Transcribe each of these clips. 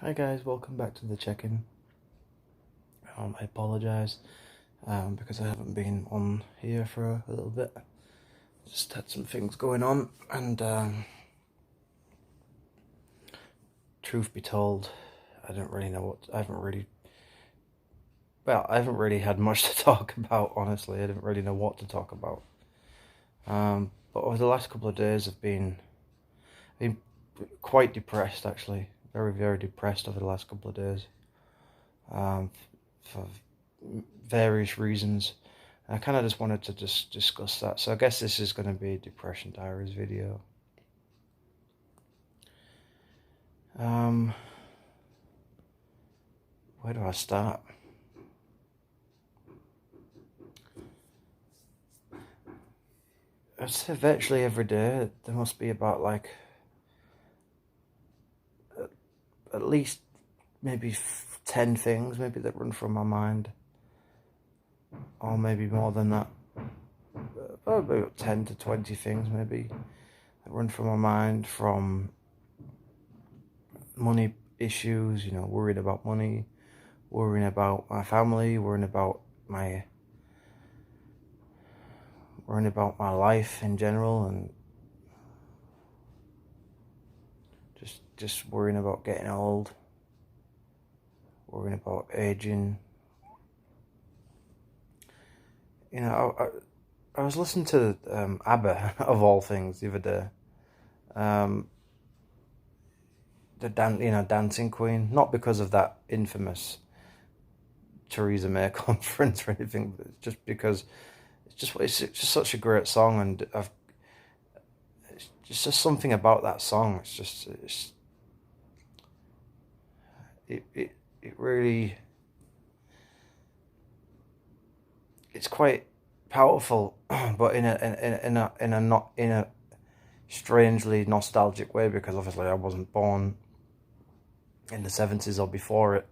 Hi guys, welcome back to the check-in. I apologise because I haven't been on here for a little bit. Just had some things going on, and truth be told, I don't really know what. I haven't really had much to talk about. Honestly, I didn't really know what to talk about. But over the last couple of days, I've been quite depressed, actually. Very, very depressed over the last couple of days. For various reasons. I kind of just wanted to just discuss that. So I guess this is going to be a Depression Diaries video. Where do I start? I'd say virtually every day there must be about like at least maybe 10 things maybe that run through my mind, or maybe more than that. Probably about 10 to 20 things maybe that run through my mind, from money issues, worrying about money, worrying about my family, worrying about my life in general, and just worrying about getting old, worrying about aging. I was listening to ABBA of all things the other day. The Dancing Queen, not because of that infamous Theresa May conference or anything, but it's just because it's just such a great song, and it's just something about that song. It really, it's quite powerful, but in a strangely nostalgic way, because obviously I wasn't born in the 70s or before it,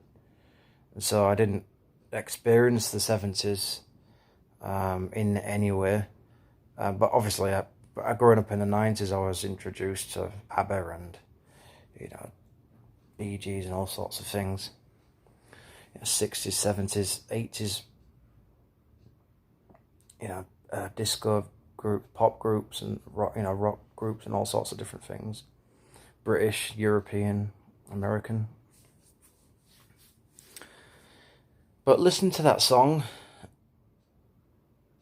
and so I didn't experience the 70s in any way. But obviously, I growing up in the 90s, I was introduced to ABBA and Bee Gees and all sorts of things. 60s, 70s, 80s. Disco group, pop groups, and rock groups, and all sorts of different things. British, European, American. But listen to that song.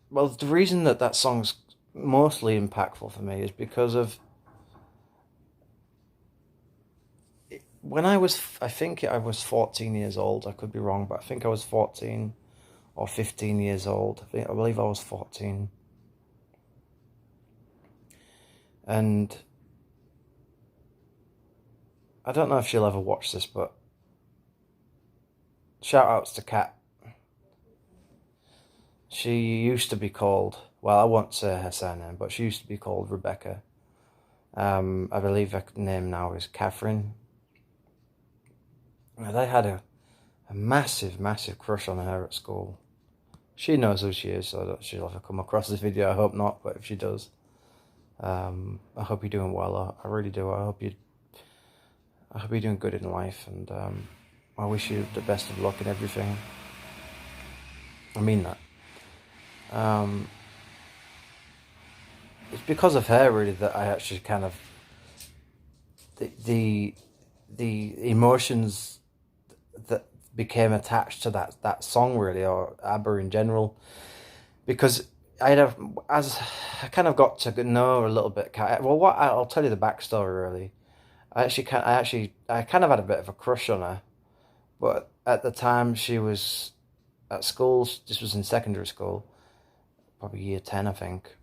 Well, the reason that song's mostly impactful for me is because of when I think I was 14 years old. I could be wrong, but I think I was 14 or 15 years old. I believe I was 14. And I don't know if she'll ever watch this, but shout outs to Kat. She used to be called, well, I won't say her surname, but she used to be called Rebecca. I believe her name now is Catherine. They had a massive, massive crush on her at school. She knows who she is, so she'll ever come across this video. I hope not, but if she does, I hope you're doing well. I really do. I hope you're doing good in life, and I wish you the best of luck in everything. I mean that. It's because of her really that I actually kind of the emotions that became attached to that song really, or ABBA in general, because as I kind of got to know a little bit. Well, I'll tell you the backstory really. I kind of had a bit of a crush on her, but at the time she was at school. This was in secondary school, probably year 10, I think,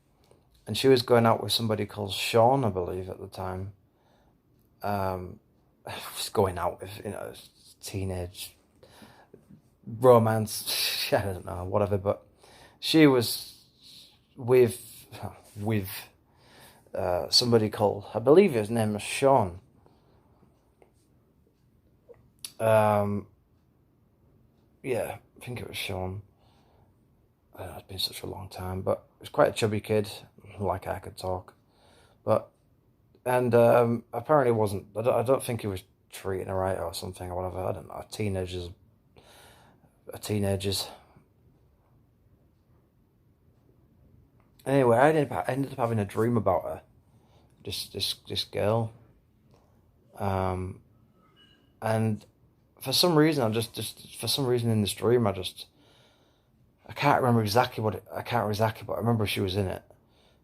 and she was going out with somebody called Sean, I believe, at the time. Just going out with teenage romance, I don't know, whatever. But she was with somebody called, I believe his name was Sean. Yeah, I think it was Sean. I don't know, it's been such a long time, but he was quite a chubby kid, like I could talk. But and apparently wasn't. I don't think he was treating her right or something or whatever. I don't know. Teenagers. Anyway, I ended up having a dream about her. This girl. And for some reason, just for some reason in this dream, I can't remember exactly I can't remember exactly, but I remember she was in it.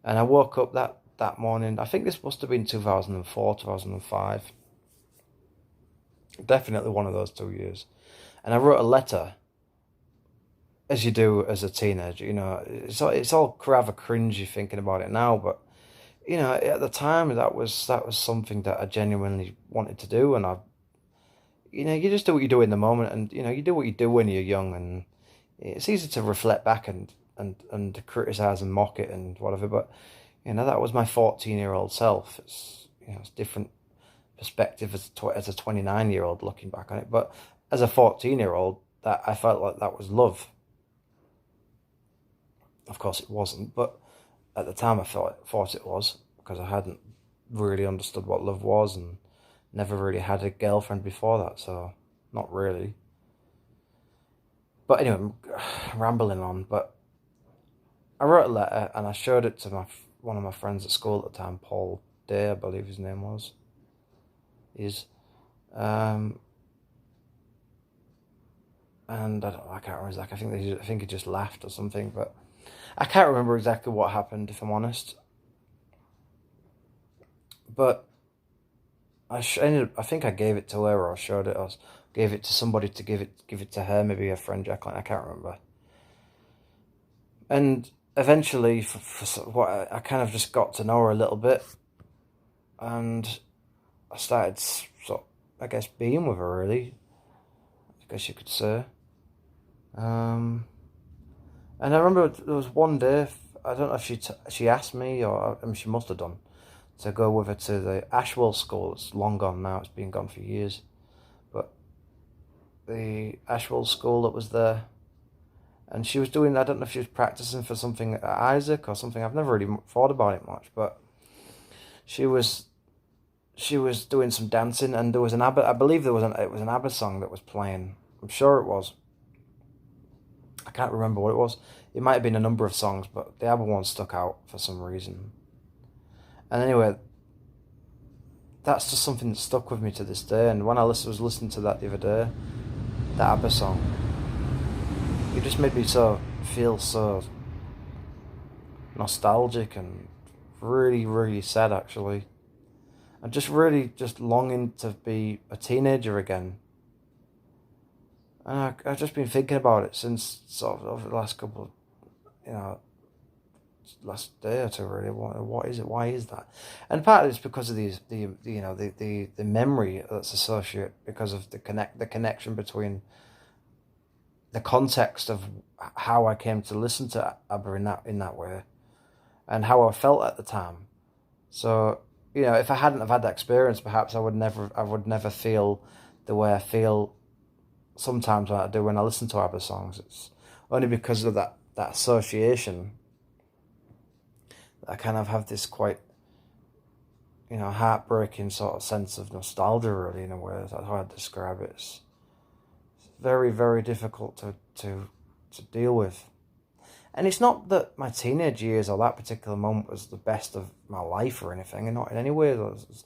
And I woke up that morning. I think this must have been 2004, 2005. Definitely one of those 2 years. And I wrote a letter, as you do as a teenager. It's all rather cringy thinking about it now, but at the time that was something that I genuinely wanted to do, and you just do what you do in the moment, and you do what you do when you're young, and it's easy to reflect back and criticize and mock it and whatever, but that was my 14-year-old self. It's different perspective as a 29-year-old looking back on it, but as a 14-year-old, that I felt like that was love. Of course it wasn't, but at the time I thought it was, because I hadn't really understood what love was and never really had a girlfriend before that, so not really. But anyway, I'm rambling on, but I wrote a letter and I showed it to one of my friends at school at the time, Paul Day, I believe his name was. And I can't remember exactly. I think he just laughed or something, but I can't remember exactly what happened, if I'm honest. But I think I gave it to her, or showed it, or gave it to somebody to give it to her, maybe a friend, Jacqueline. I can't remember. And eventually, for what I kind of just got to know her a little bit, and I started sort of, I guess, being with her, really, I guess you could say. And I remember there was one day, I don't know if she asked me, or I mean, she must have done, to go with her to the Ashwell School. It's long gone now, it's been gone for years. But the Ashwell School that was there, and she was doing, I don't know if she was practicing for something at Isaac or something. I've never really thought about it much, but she was doing some dancing, and there was an ABBA, I believe it was an ABBA song that was playing. I'm sure it was. I can't remember what it was. It might have been a number of songs, but the ABBA one stuck out for some reason. And anyway, that's just something that stuck with me to this day. And when I was listening to that the other day, the ABBA song, it just made me feel so nostalgic and really, really sad, actually. And just really just longing to be a teenager again. And I've just been thinking about it since sort of over the last couple of, last day or two, really. What is it? Why is that? And part of it's because of the memory that's associated, because of the connection between the context of how I came to listen to ABBA in that way, and how I felt at the time. So if I hadn't have had that experience, perhaps I would never feel the way I feel sometimes when I do when I listen to ABBA songs. It's only because of that association that I kind of have this quite heartbreaking sort of sense of nostalgia, really, in a way. That's how I'd describe it. It's very, very difficult to deal with. And it's not that my teenage years or that particular moment was the best of my life or anything, and not in any way. There's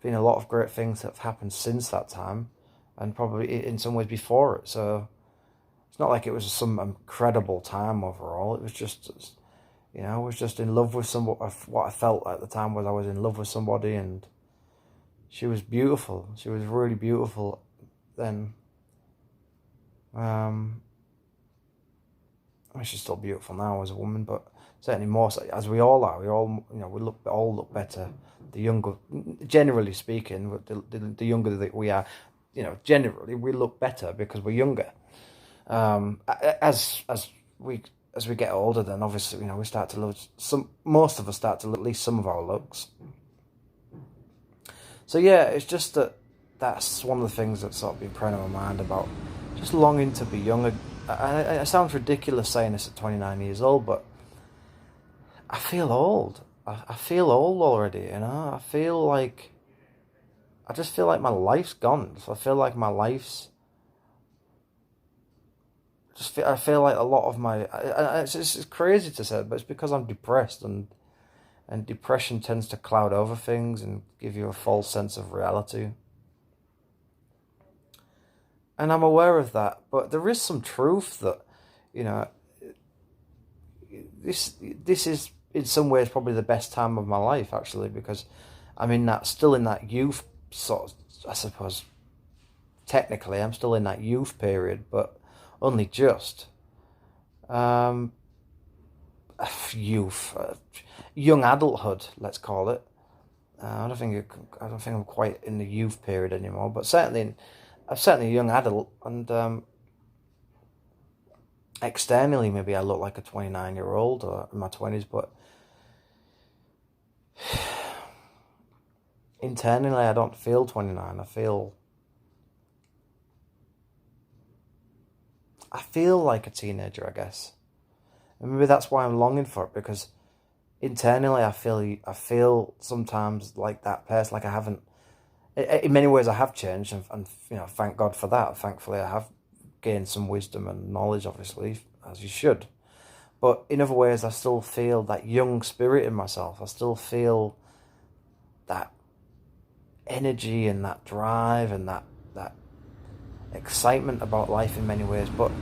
been a lot of great things that have happened since that time, and probably in some ways before it. So it's not like it was some incredible time overall. It was just, I was just in love with somebody. What I felt at the time was I was in love with somebody, and she was beautiful. She was really beautiful then. She's still beautiful now as a woman, but certainly more so, as we all are. We all, all look better. The younger, generally speaking, the younger that we are, generally we look better because we're younger. As we get older, then obviously, we start to lose most of us start to lose at least some of our looks. So yeah, it's just that's one of the things that's sort of been preying on my mind, about just longing to be younger. It sounds ridiculous saying this at 29 years old, but I feel old. I feel old already, I feel like I just feel like my life's gone. So I feel like my life's I feel like a lot of my it's crazy to say, but it's because I'm depressed, and depression tends to cloud over things and give you a false sense of reality. And I'm aware of that, but there is some truth that, you know, this is in some ways probably the best time of my life, actually, because I'm in that still in that youth sort of, I suppose technically I'm still in that youth period, but only just. Um, Youth, young adulthood, let's call it. I don't think I'm quite in the youth period anymore, but I'm certainly a young adult, and externally maybe I look like a 29-year-old or in my 20s, but internally I don't feel 29. I feel like a teenager, I guess. And maybe that's why I'm longing for it, because internally I feel sometimes like that person, like I haven't. In many ways, I have changed, and thank God for that. Thankfully, I have gained some wisdom and knowledge, obviously, as you should. But in other ways, I still feel that young spirit in myself. I still feel that energy and that drive and that excitement about life in many ways. But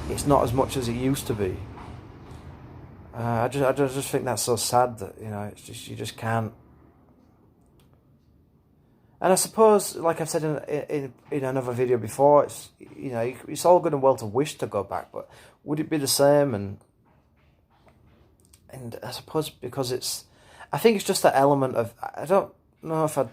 it's not as much as it used to be. I just think that's so sad that it's just you just can't. And I suppose, like I've said in another video before, it's all good and well to wish to go back, but would it be the same? And I suppose because I think it's just that element of, I don't know if I.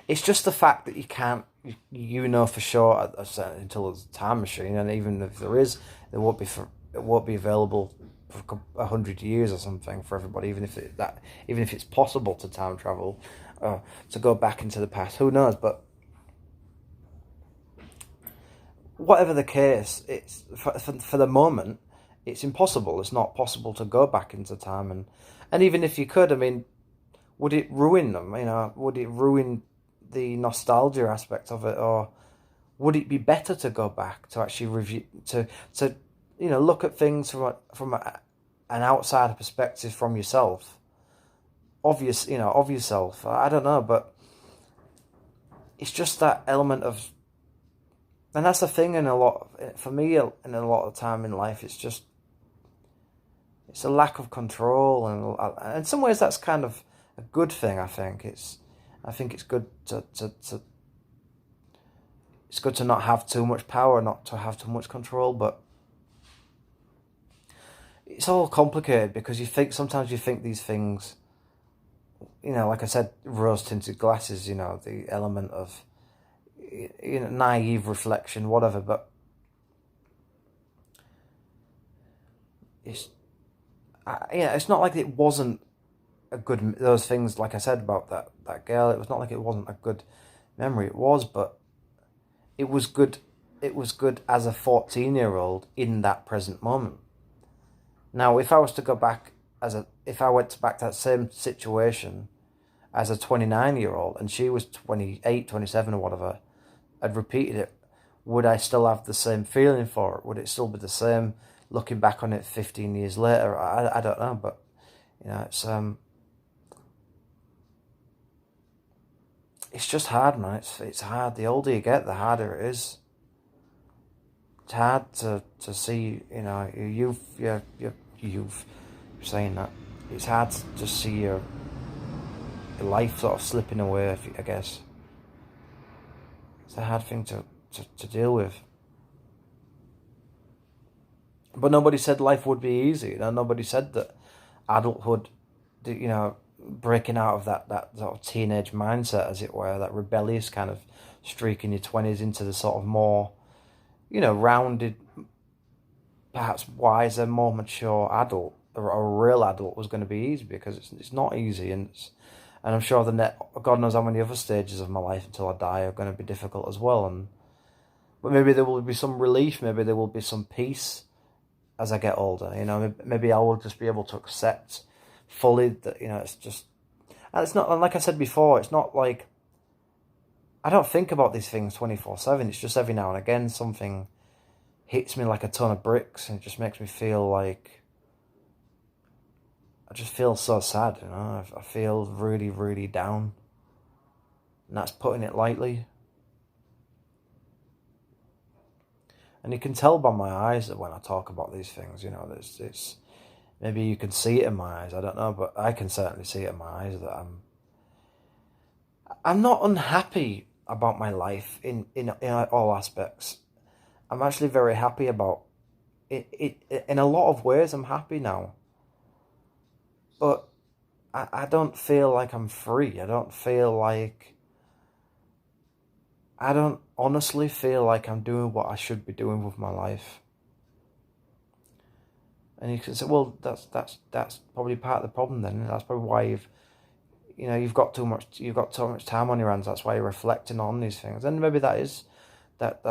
It's just the fact that you can't, for sure until there's a time machine, and even if there is, it won't be available for 100 years or something for everybody. Even if it's possible to time travel, to go back into the past, who knows? But whatever the case, it's for the moment, it's impossible. It's not possible to go back into time, and even if you could, I mean, would it ruin them? Would it ruin the nostalgia aspect of it, or would it be better to go back to actually review, to look at things from an outsider perspective, from yourself, of yourself? I don't know, but it's just that element of, and that's the thing for me in a lot of time in life. It's a lack of control, and in some ways that's kind of a good thing. I think it's good to it's good to not have too much power, not to have too much control, but it's all complicated because sometimes you think these things, like I said, rose-tinted glasses, the element of, naive reflection, whatever, but it's not like it wasn't a good, those things, like I said about that girl, it was not like it wasn't a good memory. It was, but it was good as a 14-year-old in that present moment. Now, if I was to go back if I went back to that same situation as a 29-year-old and she was 28, 27 or whatever, I'd repeated it, would I still have the same feeling for it? Would it still be the same looking back on it 15 years later? I don't know, but it's just hard, man. It's hard. The older you get, the harder it is. It's hard to see, your youth, saying that. It's hard to just see your life sort of slipping away, I guess. It's a hard thing to deal with. But nobody said life would be easy. Nobody said that adulthood, breaking out of that sort of teenage mindset, as it were, that rebellious kind of streak in your 20s into the sort of more, rounded, perhaps wiser, more mature adult, or a real adult, was going to be easy, because it's not easy, and I'm sure God knows how many other stages of my life until I die are going to be difficult as well. But maybe there will be some relief, maybe there will be some peace as I get older. Maybe I will just be able to accept fully that it's just, and it's not, and like I said before, it's not like I don't think about these things 24/7. It's just every now and again something hits me like a ton of bricks, and it just makes me feel like I just feel so sad. You know, I feel really, really down, and that's putting it lightly. And you can tell by my eyes that when I talk about these things, you know, it's maybe you can see it in my eyes. I don't know, but I can certainly see it in my eyes that I'm not unhappy about my life in all aspects. I'm actually very happy about it. In a lot of ways, I'm happy now, but I don't feel like I'm free. I don't honestly feel like I'm doing what I should be doing with my life. And you can say, well, that's probably part of the problem. Then that's probably why you've got too much time on your hands. That's why you're reflecting on these things. And maybe that's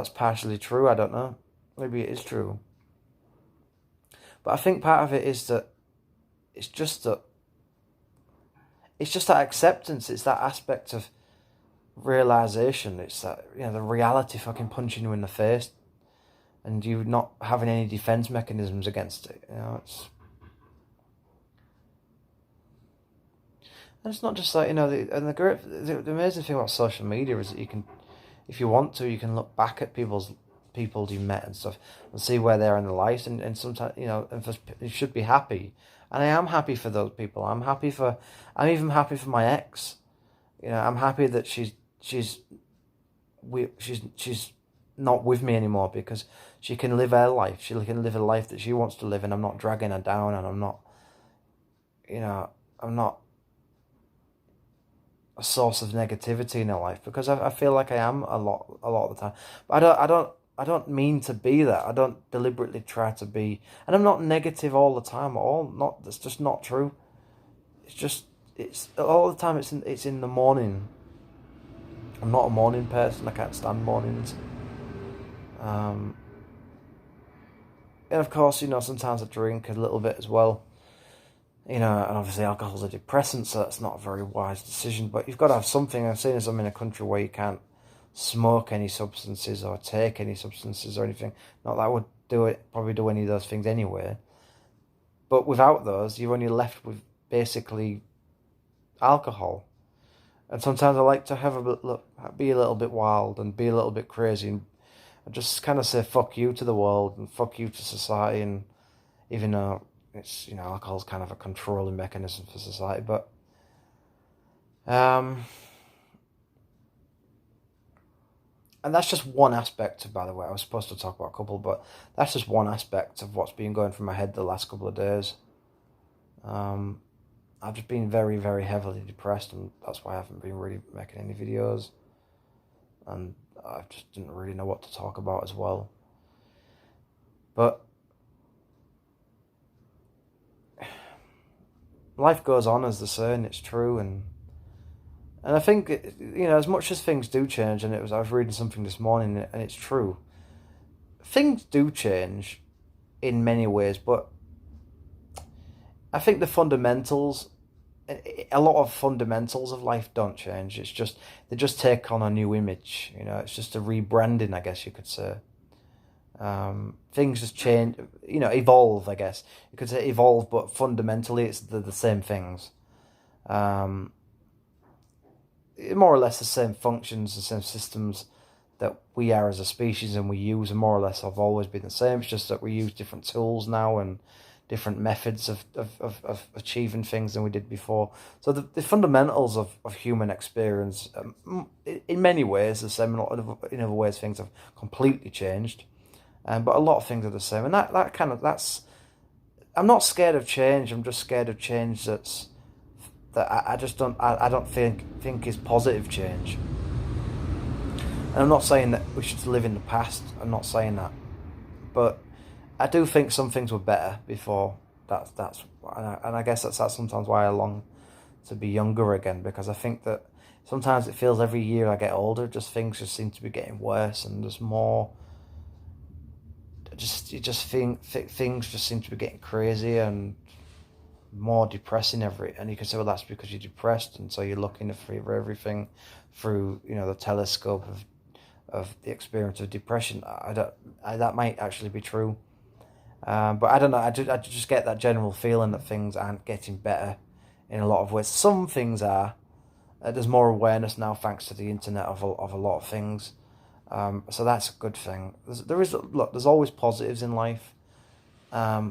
partially true. I don't know. Maybe it is true. But I think part of it is that it's just that acceptance. It's that aspect of realization. It's that, the reality fucking punching you in the face, and you not having any defense mechanisms against it. And it's not just like, the amazing thing about social media is that you can, if you want to, you can look back at people you met and stuff and see where they are in their lives, and sometimes, you should be happy. And I am happy for those people. I'm even happy for my ex. I'm happy that she's not with me anymore, because she can live her life. She can live a life that she wants to live, and I'm not dragging her down, and I'm not a source of negativity in her life, because I feel like I am a lot of the time. But I don't mean to be that. I don't deliberately try to be, and I'm not negative all the time at all. That's just not true. It's all the time. It's in the morning. I'm not a morning person. I can't stand mornings. And of course, sometimes I drink a little bit as well. And obviously alcohol's a depressant, so that's not a very wise decision. But you've got to have something. I've seen as I'm in a country where you can't smoke any substances or take any substances or anything. Not that I would probably do any of those things anyway. But without those, you're only left with basically alcohol. And sometimes I like to be a little bit wild and be a little bit crazy, and just kind of say fuck you to the world and fuck you to society. And even though it's, alcohol's kind of a controlling mechanism for society, but and that's just one aspect. By the way, I was supposed to talk about a couple, but that's just one aspect of what's been going through my head the last couple of days. I've just been very, very heavily depressed, and that's why I haven't been really making any videos, and I just didn't really know what to talk about as well. But life goes on, as they say, and it's true, and I think, as much as things do change, and I was reading something this morning, and it's true, things do change in many ways, but I think a lot of fundamentals of life don't change. It's just, they just take on a new image. It's just a rebranding, I guess you could say. Things just change, evolve, I guess. You could say evolve, but fundamentally it's the same things. More or less the same functions, the same systems that we are as a species and we use, and more or less have always been the same. It's just that we use different tools now and different methods of achieving things than we did before. So the fundamentals of human experience, in many ways, the same. In other ways, things have completely changed. But a lot of things are the same, and that's. I'm not scared of change. I'm just scared of change that I just don't. I don't think is positive change. And I'm not saying that we should live in the past. I'm not saying that, but I do think some things were better before. And I guess that's sometimes why I long to be younger again, because I think that sometimes it feels every year I get older, things just seem to be getting worse, and there's more. Things just seem to be getting crazier, and more depressing and you can say, well, that's because you're depressed, and so you're looking for everything through, you know, the telescope of the experience of depression. That might actually be true. But I don't know. I just get that general feeling that things aren't getting better in a lot of ways. Some things are. There's more awareness now thanks to the internet of a lot of things. So that's a good thing. There's always positives in life. But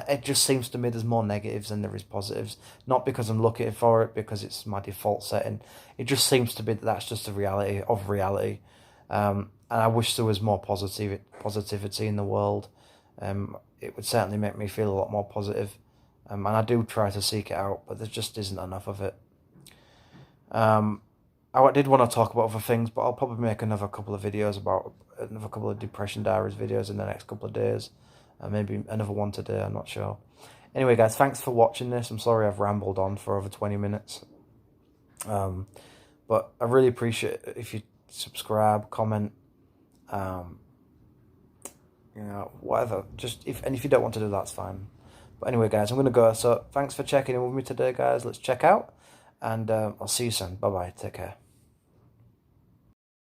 it just seems to me there's more negatives than there is positives. Not because I'm looking for it, because it's my default setting. It just seems to be that that's just the reality of reality. And I wish there was more positivity in the world. It would certainly make me feel a lot more positive. And I do try to seek it out, but there just isn't enough of it. I did want to talk about other things, but I'll probably make another couple of Depression Diaries videos in the next couple of days. Maybe another one today, I'm not sure. Anyway, guys, thanks for watching this. I'm sorry I've rambled on for over 20 minutes. But I really appreciate it if you subscribe, comment, you know, whatever. And if you don't want to do that, that's fine. But anyway, guys, I'm going to go. So thanks for checking in with me today, guys. Let's check out. And I'll see you soon. Bye-bye. Take care.